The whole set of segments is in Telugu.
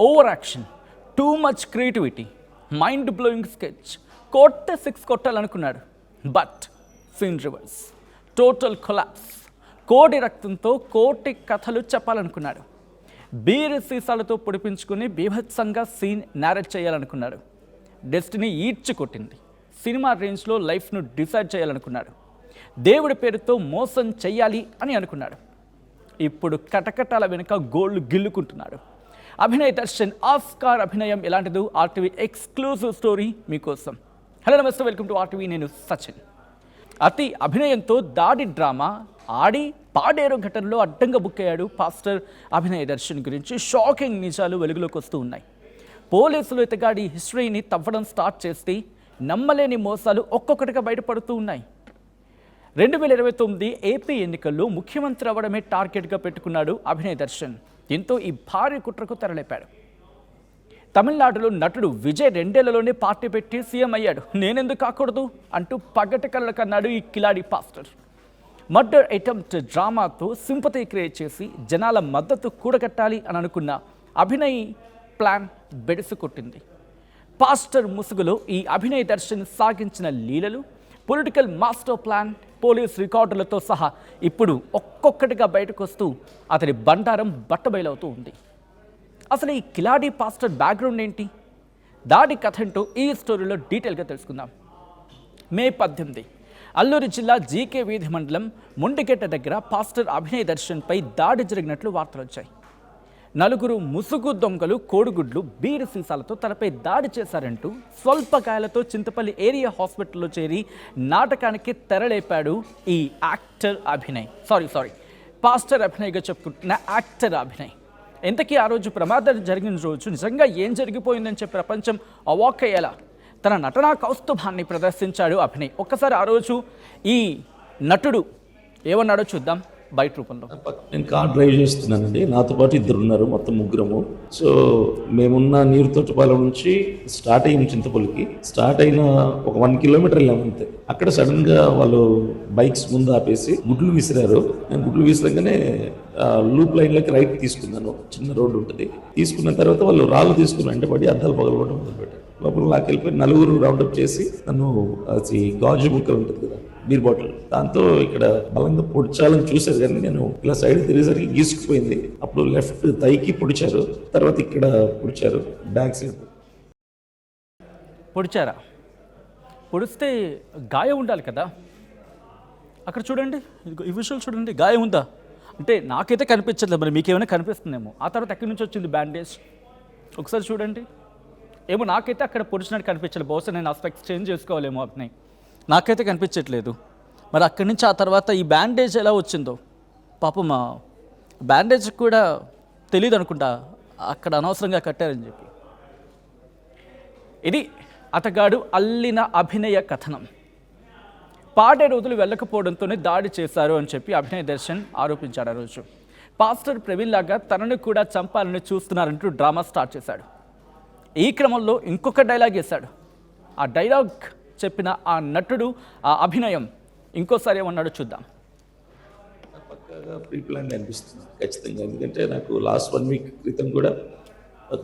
Over action, too much creativity, mind blowing sketch. కోట్టే 6 కొట్టాలనుకున్నాడు, but scene reverse, total collapse. కోడి రక్తంతో కోటి కథలు చెప్పాలనుకున్నాడు. బీరు సీసాలతో పొడిపించుకుని బీభత్సంగా సీన్ నేరేట్ చేయాలనుకున్నాడు. డెస్టినీ ఈడ్చి కొట్టింది. సినిమా రేంజ్లో లైఫ్ను డిసైడ్ చేయాలనుకున్నాడు. దేవుడి పేరుతో మోసం చెయ్యాలి అని అనుకున్నాడు. ఇప్పుడు కటకటాల వెనుక గోల్డ్ గిల్లుకుంటున్నాడు. అభినయ్ దర్శన్ ఆస్కార్ అభినయం ఎలాంటిదో ఆర్టీవీ ఎక్స్క్లూజివ్ స్టోరీ మీకోసం. హలో నమస్తే, వెల్కమ్ టు ఆర్టీవీ. నేను సచిన్. అతి అభినయంతో దాడి డ్రామా ఆడి పాడేరు ఘటనలో అడ్డంగా బుక్ అయ్యాడు పాస్టర్ అభినయ్ దర్శన్ గురించి షాకింగ్ నిజాలు వెలుగులోకి వస్తూ ఉన్నాయి. పోలీసులు ఇతగాడి హిస్టరీని తవ్వడం స్టార్ట్ చేస్తే నమ్మలేని మోసాలు ఒక్కొక్కటిగా బయటపడుతూ ఉన్నాయి. 2029 ఏపీ ఎన్నికల్లో ముఖ్యమంత్రి అవ్వడమే టార్గెట్గా పెట్టుకున్నాడు అభినయ్ దర్శన్. దీంతో ఈ భారీ కుట్రకు తెరలేపాడు. తమిళనాడులో నటుడు విజయ్ 2 ఏళ్లలోనే పార్టీ పెట్టి సీఎం అయ్యాడు. నేనెందుకు కాకూడదు అంటూ పగట కళ్ళ కన్నాడు ఈ కిలాడి పాస్టర్. మర్డర్ అటెంప్ట్ డ్రామాతో సింపతి క్రియేట్ చేసి జనాల మద్దతు కూడగట్టాలి అని అనుకున్న అభినయ్ ప్లాన్ బెడిసి కొట్టింది. పాస్టర్ ముసుగులో ఈ అభినయ్ దర్శన్ సాగించిన లీలలు, పొలిటికల్ మాస్టర్ ప్లాన్, పోలీస్ రికార్డులతో సహా ఇప్పుడు ఒక్కొక్కటిగా బయటకు వస్తూ అతని బండారం బట్టబయలవుతూ ఉంది. అసలు ఈ కిలాడి పాస్టర్ బ్యాక్గ్రౌండ్ ఏంటి, దాడి కథ ఏంటో ఈ స్టోరీలో డీటెయిల్గా తెలుసుకుందాం. మే 18 అల్లూరు జిల్లా జీకే వీధి మండలం ముండిగెట్ట దగ్గర పాస్టర్ అభినయ్ దర్శన్పై దాడి జరిగినట్లు వార్తలు వచ్చాయి. 4 ముసుగు దొంగలు కోడిగుడ్లు, బీరు సీసాలతో తనపై దాడి చేశారంటూ స్వల్ప గాయాలతో చింతపల్లి ఏరియా హాస్పిటల్లో చేరి నాటకానికి తెరలేపాడు ఈ యాక్టర్ అభినయ్. సారీ పాస్టర్ అభినయ్గా చెప్పుకుంటున్న యాక్టర్ అభినయ్. ఎంతకీ ఆ రోజు ప్రమాదం జరిగిన రోజు నిజంగా ఏం జరిగిపోయిందని చెప్పి ప్రపంచం అవాక్ అయ్యేలా తన నటనా కౌస్తుభాన్ని ప్రదర్శించాడు అభినయ్. ఒక్కసారి ఆ రోజు ఈ నటుడు ఏమన్నాడో చూద్దాం బయట రూపంలో. నేను కార్ డ్రైవ్ చేస్తున్నానండి, నాతో పాటు 2 ఉన్నారు, మొత్తం 3. సో మేమున్న నీరుతోటపాలెం నుంచి స్టార్ట్ అయ్యాము. చింతపల్లికి స్టార్ట్ అయిన ఒక 1 కిలోమీటర్ వెళ్ళాము అంతే. అక్కడ సడన్ గా వాళ్ళు బైక్స్ ముందు ఆపేసి గుడ్లు విసిరారు. నేను గుడ్లు విసిరంగానే లూప్ లైన్లోకి రైట్ తీసుకున్నాను. చిన్న రోడ్డు ఉంటుంది. తీసుకున్న తర్వాత వాళ్ళు రాళ్ళు తీసుకుని వెంటబడి అద్దాలు పగలగొట్టడం మొదలుపెట్టారు. లోపల లాకెళ్ళిపోయి 4 రౌండప్ చేసి నన్ను అది గాజు ముక్క ఉంటుంది కదా, బీర్ బాటిల్, దాంతో ఇక్కడ బలంగా పొడిచాలని చూశారు. కానీ నేను ఇలా సైడ్ తిరిగేసరికి గీసుకుపోయింది. అప్పుడు లెఫ్ట్ థైకి పొడిచారు, తర్వాత ఇక్కడ పొడిచారు, బ్యాక్ సైడ్ పొడిచారా? పొడిస్తే గాయం ఉండాలి కదా. అక్కడ చూడండి, ఈ విషయాలు చూడండి, గాయం ఉందా అంటే నాకైతే కనిపించట్లేదు, మరి మీకేమైనా కనిపిస్తుందేమో. ఆ తర్వాత ఎక్కడి నుంచి వచ్చింది బ్యాండేజ్ ఒకసారి చూడండి. ఏమో నాకైతే అక్కడ పొడిచినట్టు కనిపించలేదు. బహుశా నేను ఆ స్పెక్స్ చేంజ్ చేసుకోవాలేమో అభినయ్, నాకైతే కనిపించట్లేదు. మరి అక్కడి నుంచి ఆ తర్వాత ఈ బ్యాండేజ్ ఎలా వచ్చిందో పాపం, బ్యాండేజ్ కూడా తెలియదు అనుకుంటా అక్కడ అనవసరంగా కట్టారని చెప్పి. ఇది అతగాడు అల్లిన అభినయ కథనం. పాడే రోజులు వెళ్ళకపోవడంతోనే దాడి చేశారు అని చెప్పి అభినయ్ దర్శన్ ఆరోపించాడు. ఆ రోజు పాస్టర్ ప్రవీణ్ లాగా తనను కూడా చంపాలని చూస్తున్నారంటూ డ్రామా స్టార్ట్ చేశాడు. ఈ క్రమంలో ఇంకొక డైలాగ్ వేశాడు. ఆ డైలాగ్ చెప్పిన ఆ నటుడు, ఆ అభినయం ఇంకోసారి ఏమన్నాడో చూద్దాం. పక్కాగా ప్రీ ప్లాన్ అనిపిస్తుంది ఖచ్చితంగా. ఎందుకంటే నాకు లాస్ట్ 1 వీక్ క్రితం కూడా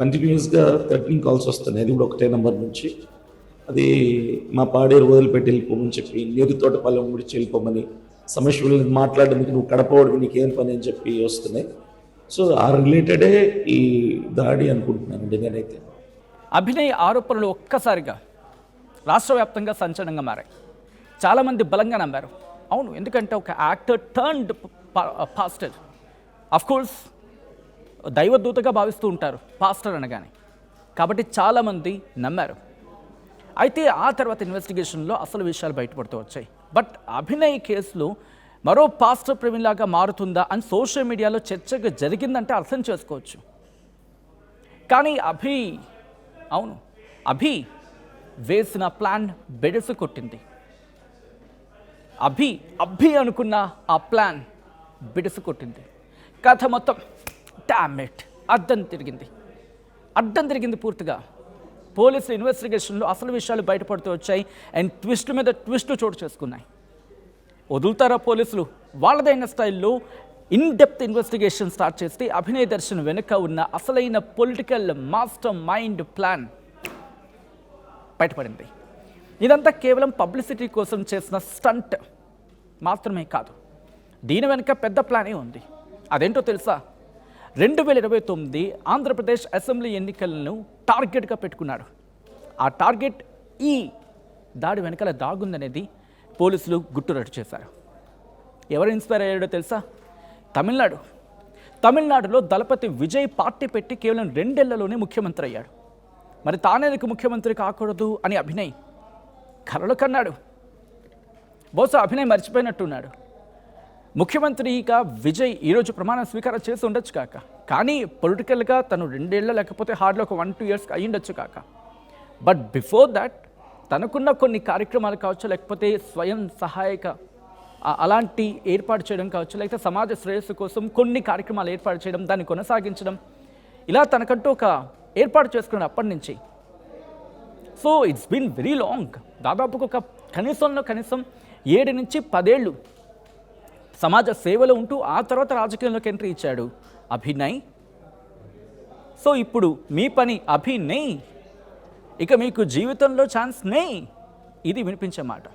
కంటిన్యూస్గా థ్రెటనింగ్ కాల్స్ వస్తున్నాయి. అది కూడా ఒకటే నెంబర్ నుంచి. అది మా పాడేరు వదిలిపెట్టి వెళ్ళిపోమని చెప్పి, నీరు తోటపాలెం ముడిచి వెళ్ళిపోమని, సమస్యలు మాట్లాడడానికి నువ్వు కడపవాడివి, నీకేం పని అని చెప్పి వస్తున్నాయి. సో ఆ రిలేటెడే ఈ దాడి అనుకుంటున్నానండి నేనైతే. అభినయ్ ఆరోపణలు ఒక్కసారిగా రాష్ట్ర వ్యాప్తంగా సంచలనంగా మారాయి. చాలామంది బలంగా నమ్మారు. అవును, ఎందుకంటే ఒక యాక్టర్ టర్న్డ్ పాస్టర్, అఫ్కోర్స్ దైవదూతగా భావిస్తూ ఉంటారు పాస్టర్ అనగానే, కాబట్టి చాలామంది నమ్మారు. అయితే ఆ తర్వాత ఇన్వెస్టిగేషన్లో అసలు విషయాలు బయటపడుతూ వచ్చాయి. బట్ అభినయ్ కేసులో మరో పాస్టర్ ప్రవీణ్ లాగా మారుతుందా అని సోషల్ మీడియాలో చర్చగా జరిగిందంటే అర్థం చేసుకోవచ్చు. కానీ అభి వేసిన ప్లాన్ బెడిసి కొట్టింది. అభి అనుకున్న ఆ ప్లాన్ బెడిసి కొట్టింది. కథ మొత్తం డామెట్ అడ్డం తిరిగింది పూర్తిగా. పోలీసుల ఇన్వెస్టిగేషన్లో అసలు విషయాలు బయటపడుతూ వచ్చాయి. అండ్ ట్విస్టుల మీద ట్విస్టులు చోటు చేసుకున్నాయి. వదులుతారా పోలీసులు? వాళ్ళదైన స్టైల్లో ఇన్ డెప్త్ ఇన్వెస్టిగేషన్ స్టార్ట్ చేస్తే అభినయ్ దర్శన్ వెనుక ఉన్న అసలైన పొలిటికల్ మాస్టర్ మైండ్ ప్లాన్ బయటపడింది. ఇదంతా కేవలం పబ్లిసిటీ కోసం చేసిన స్టంట్ మాత్రమే కాదు, దీని వెనుక పెద్ద ప్లానే ఉంది. అదేంటో తెలుసా? 2029 ఆంధ్రప్రదేశ్ అసెంబ్లీ ఎన్నికలను టార్గెట్గా పెట్టుకున్నాడు. ఆ టార్గెట్ ఈ దాడి వెనకాల దాగుందనేది పోలీసులు గుట్టురట్టు చేశారు. ఎవరు ఇన్స్పైర్ అయ్యాడో తెలుసా? తమిళనాడులో దళపతి విజయ్ పార్టీ పెట్టి కేవలం 2 ఏళ్లలోనే ముఖ్యమంత్రి అయ్యాడు. మరి తానేందుకు ముఖ్యమంత్రి కాకూడదు అని అభినయ్ కలలు కన్నాడు. బహుశా అభినయ్ మర్చిపోయినట్టున్నాడు. ముఖ్యమంత్రిగా విజయ్ ఈరోజు ప్రమాణ స్వీకారం చేసి ఉండొచ్చు కాక, కానీ పొలిటికల్గా తను 2 ఏళ్ళు లేకపోతే హార్డ్లో ఒక 1-2 ఇయర్స్ అయ్యిండొచ్చు కాక. బట్ బిఫోర్ దాట్ తనకున్న కొన్ని కార్యక్రమాలు కావచ్చు, లేకపోతే స్వయం సహాయక అలాంటి ఏర్పాటు చేయడం కావచ్చు, లేకపోతే సమాజ శ్రేయస్సు కోసం కొన్ని కార్యక్రమాలు ఏర్పాటు చేయడం, దాన్ని కొనసాగించడం, ఇలా తనకంటూ ఒక ఏర్పాటు చేసుకున్న అప్పటి నుంచి. So it's been very long. దాదాపుగా ఒక కనీసం 7 నుంచి 10 ఏళ్ళు సమాజ సేవలో ఉంటూ ఆ తర్వాత రాజకీయంలోకి ఎంట్రీ ఇచ్చాడు అభినయ్. సో ఇప్పుడు మీ పని అభినయ్, ఇక మీకు జీవితంలో ఛాన్స్ నెయ్, ఇది వినిపించే మాట.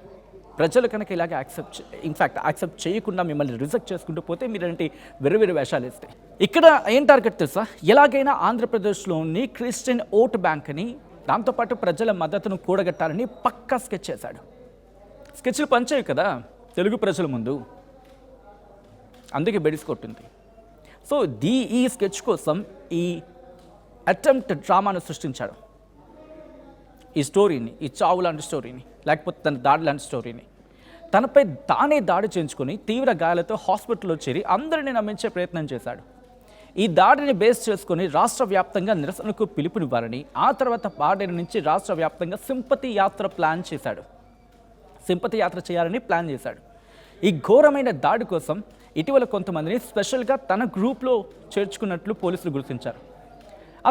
ప్రజలు కనుక ఇలాగే యాక్సెప్ట్ చేయకుండా మిమ్మల్ని రిజెక్ట్ చేసుకుంటూ పోతే మీరంటే వేరు వేషాలు ఇస్తాయి. ఇక్కడ ఏం టార్గెట్ తెలుసా? ఎలాగైనా ఆంధ్రప్రదేశ్లోని క్రిస్టియన్ ఓట్ బ్యాంక్ని, దాంతోపాటు ప్రజల మద్దతును కూడగట్టాలని పక్కా స్కెచ్ చేశాడు. స్కెచ్లు పంచేవి కదా తెలుగు ప్రజల ముందు, అందుకే బెడిసి కొట్టింది. సో ఈ స్కెచ్ కోసం ఈ అటెంప్ట్ డ్రామాను సృష్టించాడు. ఈ స్టోరీని, ఈ చావు లాంటి స్టోరీని, లేకపోతే తన దాడి లాంటి స్టోరీని తనపై తానే దాడి చేయించుకొని తీవ్ర గాయాలతో హాస్పిటల్లో చేరి అందరినీ నమ్మించే ప్రయత్నం చేశాడు. ఈ దాడిని బేస్ చేసుకొని రాష్ట్ర వ్యాప్తంగా నిరసనకు పిలుపునివ్వాలని, ఆ తర్వాత పాడేరు నుంచి రాష్ట్ర వ్యాప్తంగా సింపతి యాత్ర చేయాలని ప్లాన్ చేశాడు. ఈ ఘోరమైన దాడి కోసం ఇటీవల కొంతమందిని స్పెషల్గా తన గ్రూప్లో చేర్చుకున్నట్లు పోలీసులు గుర్తించారు.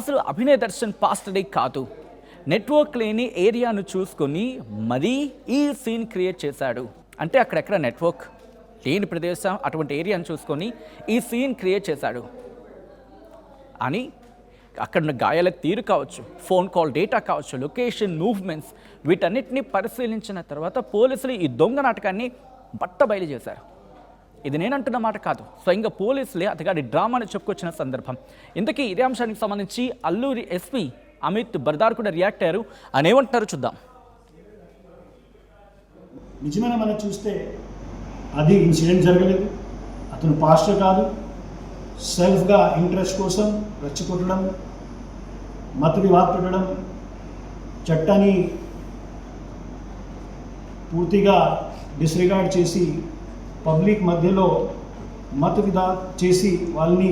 అసలు అభినయ్ దర్శన్ పాస్టర్డే కాదు, నెట్వర్క్ లేని ఏరియాను చూసుకొని మరీ ఈ సీన్ క్రియేట్ చేశాడు. అంటే అక్కడెక్కడ నెట్వర్క్ లేని ప్రదేశం, అటువంటి ఏరియాను చూసుకొని ఈ సీన్ క్రియేట్ చేశాడు అని అక్కడ గాయాల తీరు కావచ్చు, ఫోన్ కాల్ డేటా కావచ్చు, లొకేషన్ మూవ్మెంట్స్, వీటన్నిటిని పరిశీలించిన తర్వాత పోలీసులు ఈ దొంగ నాటకాన్ని బట్టబయలు చేశారు. ఇది నేనంటున్న మాట కాదు, స్వయంగా పోలీసులే అతగాడి డ్రామాని చెప్పుకొచ్చిన సందర్భం. ఇంతకీ ఇదే అంశానికి సంబంధించి అల్లూరి ఎస్పీ అమిత్ బర్దార్ కూడా రియాక్ట్ అయ్యారు. అని ఏమంటున్నారో చూద్దాం. నిజమైన మనం చూస్తే అది ఇన్సిడెంట్ జరగలేదు, అతను పాస్టర్ కాదు, సెల్ఫ్గా ఇంట్రెస్ట్ కోసం రెచ్చగొట్టడం, మత వివాద పెట్టడం, చట్టాన్ని పూర్తిగా డిస్రిగార్డ్ చేసి పబ్లిక్ మధ్యలో మత వివాద చేసి వాళ్ళని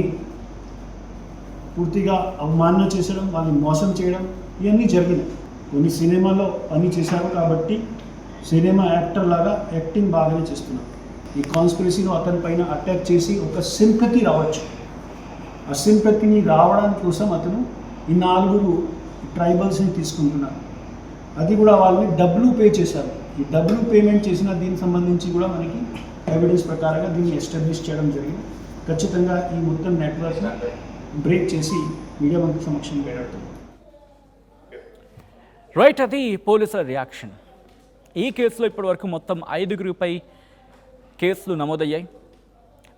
పూర్తిగా అవమానం చేసడం, వాళ్ళని మోసం చేయడం, ఇవన్నీ జరిగినాయి. కొన్ని సినిమాలో పని చేశారు కాబట్టి సినిమా యాక్టర్ లాగా యాక్టింగ్ బాగానే చేస్తున్నారు. ఈ కాన్స్పిరసీలో అతని పైన అటాక్ చేసి ఒక సింపతి రావచ్చు. ఆ సింపతిని రావడానికి కోసం అతను ఈ 4 ట్రైబల్స్ని తీసుకుంటున్నారు. అది కూడా వాళ్ళని డబ్బులు పే చేశారు. ఈ డబ్బులు పేమెంట్ చేసిన దీనికి సంబంధించి కూడా మనకి ఎవిడెన్స్ ప్రకారంగా దీన్ని ఎస్టాబ్లిష్ చేయడం జరిగింది. ఖచ్చితంగా ఈ మొత్తం నెట్వర్క్ని బ్రేక్ చేసి మీడియా మంత్రి సమక్షం వేయబడుతుంది. రైట్, అది పోలీసుల రియాక్షన్. ఈ కేసులో ఇప్పటివరకు మొత్తం 5గురిపై కేసులు నమోదయ్యాయి.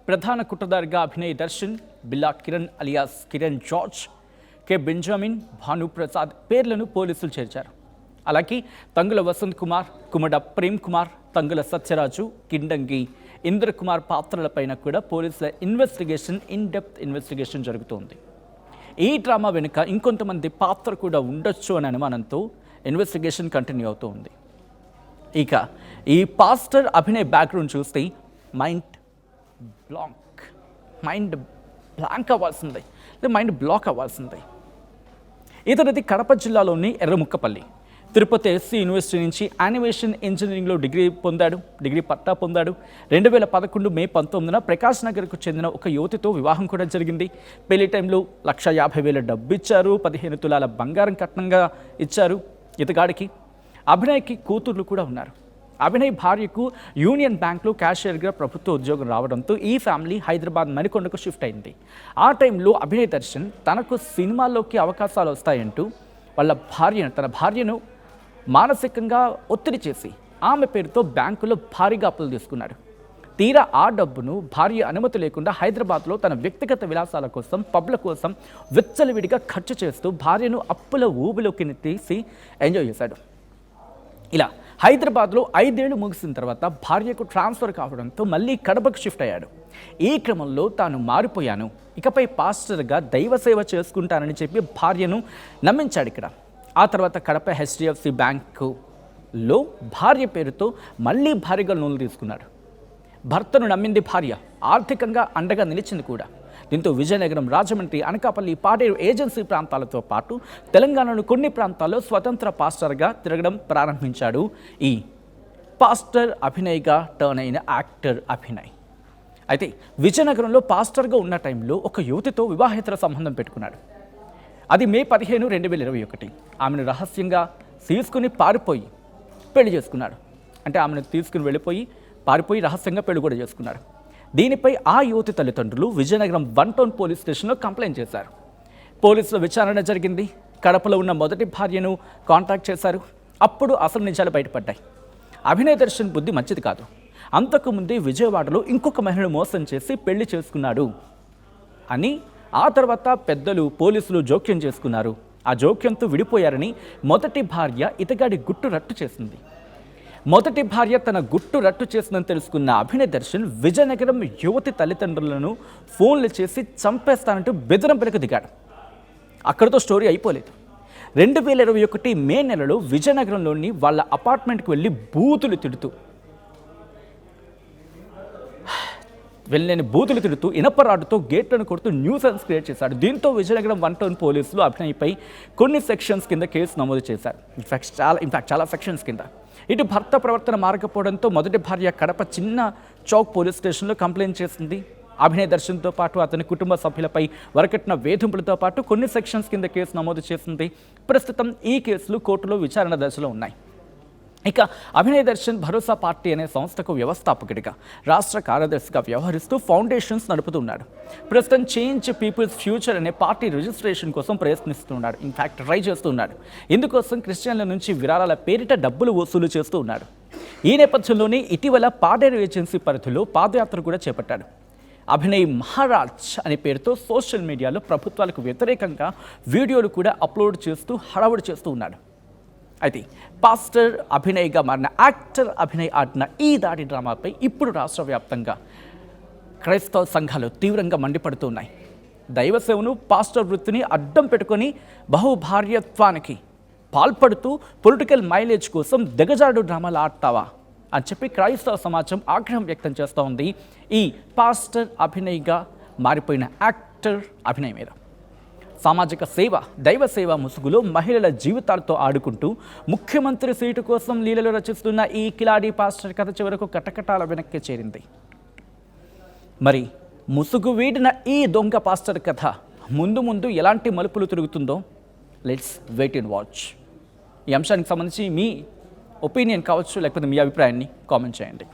ప్రధాన కుట్రదారిగా అభినయ్ దర్శన్, బిల్లా Kiran alias Kiran George, K Benjamin, Bhanuprasad పేర్లను పోలీసులు చేర్చారు. అలాగే తంగుల వసంత్ కుమార్, కుమడ ప్రేమ్ కుమార్, తంగుల సత్యరాజు, కిండంగి ఇంద్రకుమార్ పాత్రలపైన కూడా పోలీసుల ఇన్ డెప్త్ ఇన్వెస్టిగేషన్ జరుగుతోంది. ఈ డ్రామా వెనుక ఇంకొంతమంది పాత్ర కూడా ఉండొచ్చు అనే అనుమానంతో ఇన్వెస్టిగేషన్ కంటిన్యూ అవుతూ ఉంది. ఇక ఈ పాస్టర్ అభినయ్ బ్యాక్గ్రౌండ్ చూస్తే మైండ్ బ్లాక్ అవ్వాల్సిందే. ఇతనిది కడప జిల్లాలోని ఎర్రముక్కపల్లి. తిరుపతి ఎస్సీ యూనివర్సిటీ నుంచి యానిమేషన్ ఇంజనీరింగ్లో డిగ్రీ పట్టా పొందాడు. 2011 మే 19న ప్రకాష్ నగర్కు చెందిన ఒక యువతితో వివాహం కూడా జరిగింది. పెళ్లి టైంలో 1,50,000 డబ్బు ఇచ్చారు, 15 తులాల బంగారం కట్నంగా ఇచ్చారు ఇతగాడికి. అభినయ్కి కూతుర్లు కూడా ఉన్నారు. అభినయ్ భార్యకు యూనియన్ బ్యాంక్లో క్యాషియర్గా ప్రభుత్వ ఉద్యోగం రావడంతో ఈ ఫ్యామిలీ హైదరాబాద్ మణికొండకు షిఫ్ట్ అయింది. ఆ టైంలో అభినయ్ దర్శన్ తనకు సినిమాల్లోకి అవకాశాలు వస్తాయంటూ తన భార్యను మానసికంగా ఒత్తిడి చేసి ఆమె పేరుతో బ్యాంకులో భారీగా అప్పులు తీసుకున్నాడు. తీరా ఆ డబ్బును భార్య అనుమతి లేకుండా హైదరాబాద్లో తన వ్యక్తిగత విలాసాల కోసం, పబ్ల కోసం విచ్చలవిడిగా ఖర్చు చేస్తూ భార్యను అప్పుల ఊబిలోకి తీసి ఎంజాయ్ చేశాడు. ఇలా హైదరాబాద్లో 5 ఏళ్లు ముగిసిన తర్వాత భార్యకు ట్రాన్స్ఫర్ కావడంతో మళ్ళీ కడపకు షిఫ్ట్ అయ్యాడు. ఈ క్రమంలో తాను మారిపోయాను, ఇకపై పాస్టర్గా దైవ సేవ చేసుకుంటానని చెప్పి భార్యను నమ్మించాడు ఇక్కడ. ఆ తర్వాత కడప HDFC బ్యాంకులో భార్య పేరుతో మళ్ళీ భారీగా లోన్లు తీసుకున్నాడు. భర్తను నమ్మింది భార్య, ఆర్థికంగా అండగా నిలిచింది కూడా. దీంతో విజయనగరం, రాజమండ్రి, అనకాపల్లి, పాడేరు ఏజెన్సీ ప్రాంతాలతో పాటు తెలంగాణలోని కొన్ని ప్రాంతాల్లో స్వతంత్ర పాస్టర్గా తిరగడం ప్రారంభించాడు ఈ పాస్టర్ అభినయ్గా టర్న్ అయిన యాక్టర్ అభినయ్. అయితే విజయనగరంలో పాస్టర్గా ఉన్న టైంలో ఒక యువతితో వివాహేతర సంబంధం పెట్టుకున్నాడు. అది మే 15, 2021. ఆమెను రహస్యంగా తీసుకుని పారిపోయి పెళ్లి చేసుకున్నాడు. అంటే ఆమెను తీసుకుని వెళ్ళిపోయి పారిపోయి రహస్యంగా పెళ్లి కూడా చేసుకున్నాడు. దీనిపై ఆ యువతి తల్లిదండ్రులు విజయనగరం 1 టౌన్ పోలీస్ స్టేషన్లో కంప్లైంట్ చేశారు. పోలీసుల విచారణ జరిగింది. కడపలో ఉన్న మొదటి భార్యను కాంటాక్ట్ చేశారు. అప్పుడు అసలు నిజాలు బయటపడ్డాయి. అభినయ్ దర్శన్ బుద్ధి మంచిది కాదు. అంతకుముందే విజయవాడలో ఇంకొక మహిళను మోసం చేసి పెళ్లి చేసుకున్నాడు అని ఆ తర్వాత పెద్దలు, పోలీసులు జోక్యం చేసుకున్నారు. ఆ జోక్యంతో విడిపోయారని మొదటి భార్య ఇతగాడి గుట్టు రట్టు చేసింది. మొదటి భార్య తన గుట్టు రట్టు చేసిందని తెలుసుకున్న అభినయ్ దర్శన్ విజయనగరం యువతి తల్లిదండ్రులను ఫోన్లు చేసి చంపేస్తానంటూ బెదిరింపులకు దిగాడు. అక్కడితో స్టోరీ అయిపోలేదు. 2021 మే నెలలో విజయనగరంలోని వాళ్ళ అపార్ట్మెంట్కి వెళ్ళి బూతులు తిడుతూ ఇనపరాడుతో గేట్లను కొడుతూ న్యూసెన్స్ క్రియేట్ చేశాడు. దీంతో విజయనగరం 1 టౌన్ పోలీసులు అభినయ్పై కొన్ని సెక్షన్స్ కింద కేసు నమోదు చేశారు. ఇన్ఫాక్ట్ చాలా సెక్షన్స్ కింద. ఇటు భర్త ప్రవర్తన మారకపోవడంతో మొదటి భార్య కడప చిన్న చౌక్ పోలీస్ స్టేషన్లో కంప్లైంట్ చేసింది. అభినయ్ దర్శన్తో పాటు అతని కుటుంబ సభ్యులపై వరకట్న వేధింపులతో పాటు కొన్ని సెక్షన్స్ కింద కేసు నమోదు చేసింది. ప్రస్తుతం ఈ కేసులు కోర్టులో విచారణ దశలో ఉన్నాయి. ఇక అభినయ్ దర్శన్ భరోసా పార్టీ అనే సంస్థకు వ్యవస్థాపకుడిగా, రాష్ట్ర కార్యదర్శిగా వ్యవహరిస్తూ ఫౌండేషన్స్ నడుపుతున్నాడు. ప్రస్తుతం చేంజ్ పీపుల్స్ ఫ్యూచర్ అనే పార్టీ రిజిస్ట్రేషన్ కోసం ప్రయత్నిస్తున్నాడు. ఇన్ఫాక్ట్ ట్రై చేస్తున్నాడు. ఇందుకోసం క్రిస్టియన్ల నుంచి విరాళాల పేరిట డబ్బులు వసూలు చేస్తూ ఉన్నాడు. ఈ నేపథ్యంలోనే ఇటీవల పాడేరు ఏజెన్సీ పరిధిలో పాదయాత్ర కూడా చేపట్టాడు. అభినయ్ మహారాజ్ అనే పేరుతో సోషల్ మీడియాలో ప్రభుత్వాలకు వ్యతిరేకంగా వీడియోలు కూడా అప్లోడ్ చేస్తూ హడావుడి చేస్తూ ఉన్నాడు. అయితే పాస్టర్ అభినయ్గా మారిన యాక్టర్ అభినయ్ ఆడిన ఈ దాడి డ్రామాపై ఇప్పుడు రాష్ట్ర వ్యాప్తంగా క్రైస్తవ సంఘాలు తీవ్రంగా మండిపడుతున్నాయి. దైవ సేవను, పాస్టర్ వృత్తిని అడ్డం పెట్టుకొని బహుభార్యత్వానికి పాల్పడుతూ పొలిటికల్ మైలేజ్ కోసం దిగజాడు డ్రామాలు ఆడతావా అని చెప్పి క్రైస్తవ సమాజం ఆగ్రహం వ్యక్తం చేస్తూ ఉంది ఈ పాస్టర్ అభినయ్గా మారిపోయిన యాక్టర్ అభినయ్ మీద. సామాజిక సేవ, దైవ సేవ ముసుగులో మహిళల జీవితాలతో ఆడుకుంటూ ముఖ్యమంత్రి సీటు కోసం లీలలు రచిస్తున్న ఈ కిలాడీ పాస్టర్ కథ చివరకు కటకటాల వెనక్కి చేరింది. మరి ముసుగు వీడిన ఈ దొంగ పాస్టర్ కథ ముందు ఎలాంటి మలుపులు తిరుగుతుందో లెట్స్ వెయిట్ అండ్ వాచ్. ఈ అంశానికి సంబంధించి మీ ఒపీనియన్ కావచ్చు, లేకపోతే మీ అభిప్రాయాన్ని కామెంట్ చేయండి.